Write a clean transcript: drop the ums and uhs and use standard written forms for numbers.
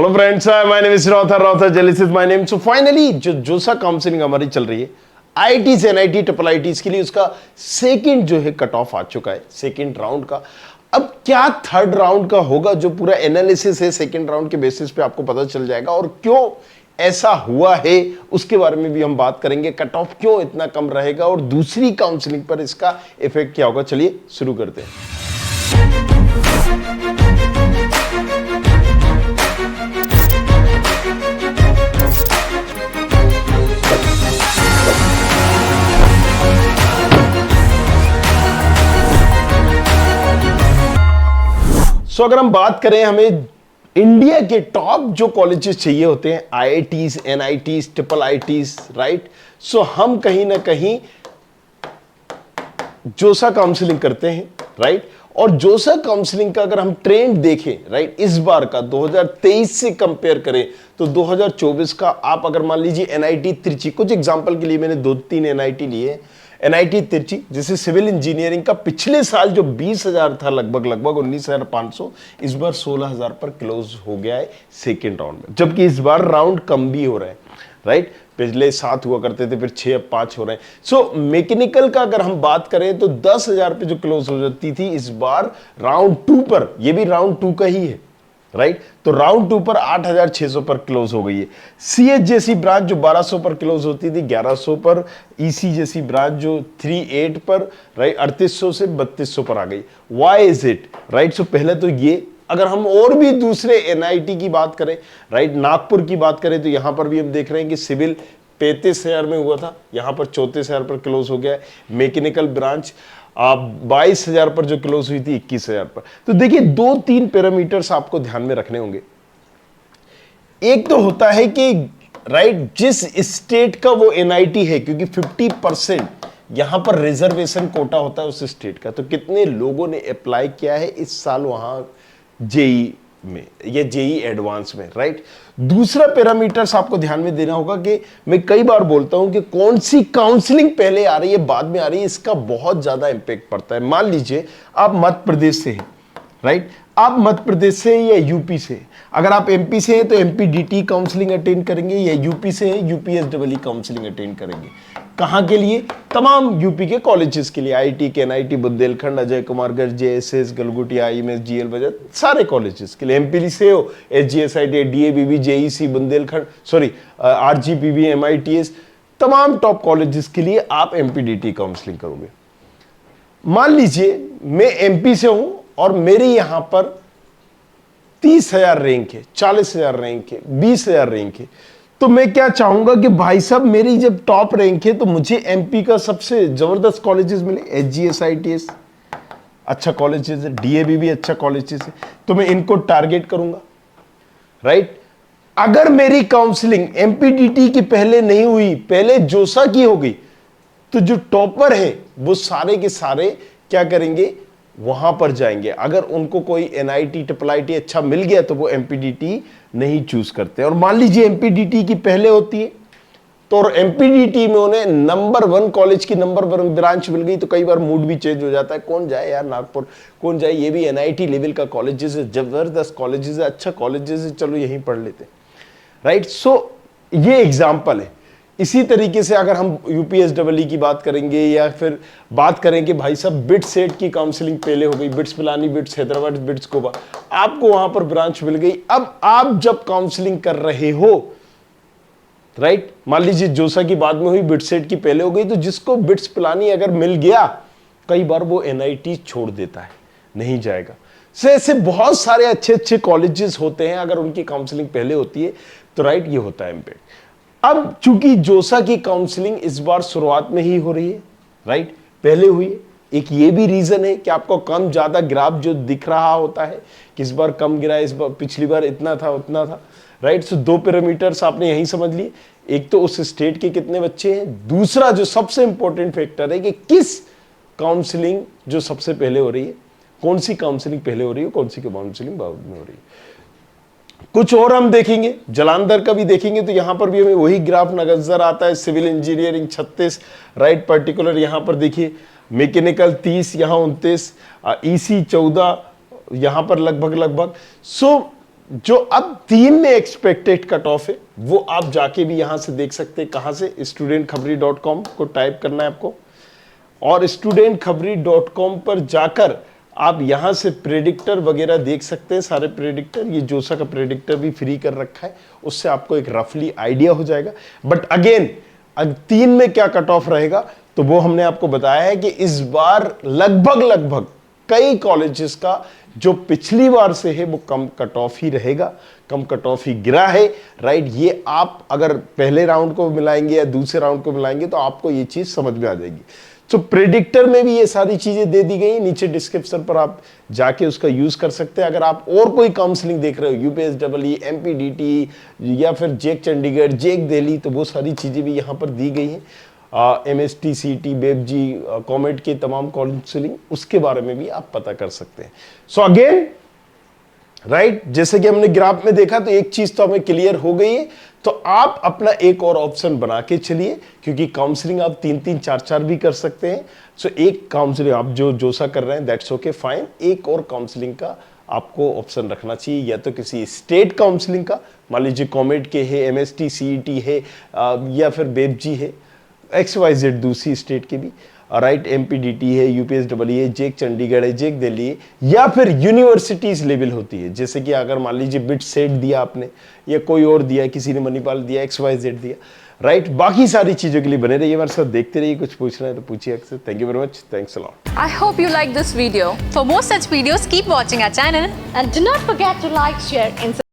Hello friends, my name is राउथर जेलिस is my name. So finally जो JoSAA counselling हमारी चल रही है आईआईटीज एनआईटी ट्रिपल आईटीज के लिए, उसका सेकंड जो है कट ऑफ आ चुका है, सेकंड राउंड का। अब क्या थर्ड राउंड का होगा, जो पूरा एनालिसिस है सेकंड राउंड के बेसिस पे आपको पता चल जाएगा, और क्यों ऐसा हुआ है उसके बारे में भी हम बात करेंगे। कट ऑफ क्यों इतना कम रहेगा और दूसरी काउंसलिंग पर इसका इफेक्ट क्या होगा। चलिए शुरू करते हैं। सो अगर हम बात करें, हमें इंडिया के टॉप जो कॉलेजेस चाहिए होते हैं, IITs, NITs, triple ITs, right. So हम कहीं ना कहीं जोसा काउंसलिंग करते हैं, राइट। और जोसा काउंसलिंग का अगर हम ट्रेंड देखें, राइट, इस बार का 2023 से कंपेयर करें तो 2024 का, आप अगर मान लीजिए एनआईटी त्रिची, कुछ एग्जांपल के लिए मैंने 2-3 एनआईटी लिए। एनआईटी त्रिची जैसे सिविल इंजीनियरिंग का पिछले साल जो 20,000 था, लगभग 19,500, इस बार 16,000 पर क्लोज हो गया है सेकेंड राउंड में, जबकि इस बार राउंड कम भी हो रहे हैं, राइट। पिछले 7 हुआ करते थे, फिर 6, अब 5 हो रहे हैं। सो मैकेनिकल का अगर हम बात करें तो 10,000 पे जो क्लोज हो जाती थी, इस बार राउंड 2 पर, ये भी राउंड 2 का ही है, राइट। तो राउंड 2 पर 8,600 पर क्लोज हो गई है। सीएच जैसी ब्रांच जो 1200 पर क्लोज होती थी, 1100 पर। ईसी जैसी ब्रांच जो 38 पर, राइट, 3800 से 3200 पर आ गई। Why is it, right. So पहले तो ये, अगर हम और भी दूसरे एनआईटी की बात करें, राइट, नागपुर की बात करें, तो यहां पर भी हम देख रहे हैं कि सिविल 35,000 में हुआ था, यहां पर 34,000 पर क्लोज हो गया है। मैकेनिकल ब्रांच 22,000 पर जो क्लोज हुई थी, 21,000 पर। तो देखिए 2-3 पैरामीटर्स आपको ध्यान में रखने होंगे। एक तो होता है कि, राइट, जिस स्टेट का वो एनआईटी है, क्योंकि 50% यहां पर रिजर्वेशन कोटा होता है उस स्टेट का, तो कितने लोगों ने अप्लाई किया है इस साल वहां जेई में या जेई एडवांस में, राइट। दूसरा पैरामीटर्स आपको ध्यान में देना होगा कि मैं कई बार बोलता हूं कि कौन सी काउंसलिंग पहले आ रही है बाद में आ रही है, इसका बहुत ज्यादा इंपैक्ट पड़ता है। मान लीजिए आप मध्य प्रदेश से हैं, राइट, आप मध्य प्रदेश से या यूपी से। अगर आप एमपी से हैं तो एमपीडीटी काउंसलिंग अटेंड करेंगे, या यूपी से हैं यूपीएसडब्ल्यू काउंसलिंग अटेंड करेंगे। कहां के लिए? तमाम यूपी के कॉलेजेस के लिए, आईटी के, एनआईटी बुंदेलखंड, अजय कुमार गर्ग, जेएसएस, गलगुटी, आईएमएस, जीएल बजाज, सारे कॉलेजेस के लिए। एमपी से हो SGSIT, DABB, JEC, Bundelkhand, sorry RGPB, MITS, तमाम टॉप कॉलेजेस के लिए आप एमपीडीटी काउंसलिंग करोगे। मान लीजिए मैं एमपी से हूं और मेरे यहां पर 30,000 रैंक है, 40,000 रैंक है, 20,000 रैंक है, तो मैं क्या चाहूंगा कि भाई साहब मेरी जब टॉप रैंक है तो मुझे एमपी का सबसे जबरदस्त कॉलेजेस मिले। एसजीएसआईटीएस अच्छा कॉलेजेस है, डीएबी भी अच्छा कॉलेजेस है, तो मैं इनको टारगेट करूंगा, राइट। अगर मेरी काउंसलिंग एमपीडीटी की पहले नहीं हुई, पहले जोसा की हो गई, तो जो टॉपर है वो सारे के सारे क्या करेंगे, वहां पर जाएंगे। अगर उनको कोई एनआईटी, ट्रिपल आईटी अच्छा मिल गया तो वो एमपीडीटी नहीं चूज करते। और मान लीजिए एमपीडीटी की पहले होती है, तो एमपीडीटी में उन्हें नंबर 1 कॉलेज की नंबर 1 ब्रांच मिल गई, तो कई बार मूड भी चेंज हो जाता है। कौन जाए यार नागपुर, कौन जाए, ये भी एनआईटी लेवल का कॉलेजेस है, जबरदस्त कॉलेजेस है, अच्छा कॉलेजेस है, चलो यहीं पढ़ लेते, राइट। सो ये एग्जाम्पल है। इसी तरीके से अगर हम यूपीएसडब्ल्यू की बात करेंगे, या फिर बात करें कि भाई साहब बिट्स सेट की काउंसलिंग पहले हो गई, bits Pilani, bits Hyderabad, bits Goa, आपको वहां पर ब्रांच मिल गई। अब आप जब काउंसलिंग कर रहे हो, राइट, मान लीजिए जोसा की बाद में हुई, बिट्स सेट की पहले हो गई, तो जिसको बिट्स पिलानी अगर मिल गया, कई बार वो एनआईटी छोड़ देता है, नहीं जाएगा। ऐसे बहुत सारे अच्छे अच्छे कॉलेजेस होते हैं, अगर उनकी काउंसलिंग पहले होती है तो, राइट, ये होता है इम्पैक्ट। अब चूंकि जोसा की काउंसलिंग इस बार शुरुआत में ही हो रही है, राइट, पहले हुई है, एक ये भी रीजन है कि आपको कम ज्यादा ग्राफ जो दिख रहा होता है कि इस बार कम गिरा, इस बार पिछली बार इतना था उतना था, राइट। सो 2 पैरामीटर्स आपने यही समझ लिए। एक तो उस स्टेट के कितने बच्चे हैं, दूसरा जो सबसे इंपॉर्टेंट फैक्टर है कि किस काउंसलिंग जो सबसे पहले हो रही है, कौन सी काउंसलिंग पहले हो रही है, कौन सी काउंसलिंग बाद में हो रही है। कुछ और हम देखेंगे, जालंधर का भी देखेंगे, तो यहां पर भी हमें वही ग्राफ नजर आता है। सिविल इंजीनियरिंग 36, राइट, पर्टिकुलर यहां पर देखिए, मैकेनिकल 30, यहां 29, ईसी 14, यहां पर लगभग। सो जो अब 3 में एक्सपेक्टेड कट ऑफ है वो आप जाके भी यहां से देख सकते हैं। कहां से? studentkhabri.com को टाइप करना है आपको, और studentkhabri.com पर जाकर आप यहां से प्रेडिक्टर वगैरह देख सकते हैं, सारे प्रेडिक्टर। ये जोसा का प्रेडिक्टर भी फ्री कर रखा है, उससे आपको एक रफली आइडिया हो जाएगा। बट अगेन 3 में क्या कट ऑफ रहेगा तो वो हमने आपको बताया है कि इस बार लगभग कई कॉलेजेस का जो पिछली बार से है वो कम कट ऑफ ही रहेगा, कम कट ऑफ ही गिरा है, राइट। ये आप अगर पहले राउंड को मिलाएंगे या दूसरे राउंड को मिलाएंगे तो आपको ये चीज समझ में आ जाएगी। तो प्रेडिक्टर में भी ये सारी चीजें दे दी गई, नीचे डिस्क्रिप्शन पर आप जाके उसका यूज कर सकते हैं। अगर आप और कोई काउंसलिंग देख रहे हो, यूपीएसडब्ल्यूई, एमपीडीटी या फिर जेक चंडीगढ़, जेक दिल्ली, तो वो सारी चीजें भी यहाँ पर दी गई हैं। एमएसटी, सीटी, बेबजी, कॉमेट के तमाम काउंसलिंग, उसके बारे में भी आप पता कर सकते हैं। सो अगेन राइट, जैसे कि हमने ग्राफ में देखा तो एक चीज तो हमें क्लियर हो गई है, तो आप अपना एक और ऑप्शन बना के चलिए, क्योंकि काउंसलिंग आप 3-3, 4-4 भी कर सकते हैं। सो एक काउंसलिंग आप जो सा कर रहे हैं दैट्स ओके फाइन, एक और काउंसलिंग का आपको ऑप्शन रखना चाहिए, या तो किसी स्टेट काउंसलिंग का, मान लीजिए कॉमेट के है, एमएसटी, सीईटी है, या फिर बेबजी है, XYZ दूसरी स्टेट के भी, राइट, एमपीडीटी है, यूपीएसडब्ल्यू है, जेक चंडीगढ़ है, जेक दिल्ली है, या फिर यूनिवर्सिटीज लेवल होती है। जैसे कि अगर मान लीजिए बिट सेट दिया आपने, या कोई और दिया, किसी ने मणिपाल दिया, XYZ दिया, राइट। बाकी सारी चीजों के लिए बने रहिए हमारे साथ, देखते रहिए। कुछ पूछना है तो पूछिए अक्सर। Thank you very much, thanks a lot. I hope you like this video. For more such videos, keep watching our channel. And do not forget to like, share and subscribe.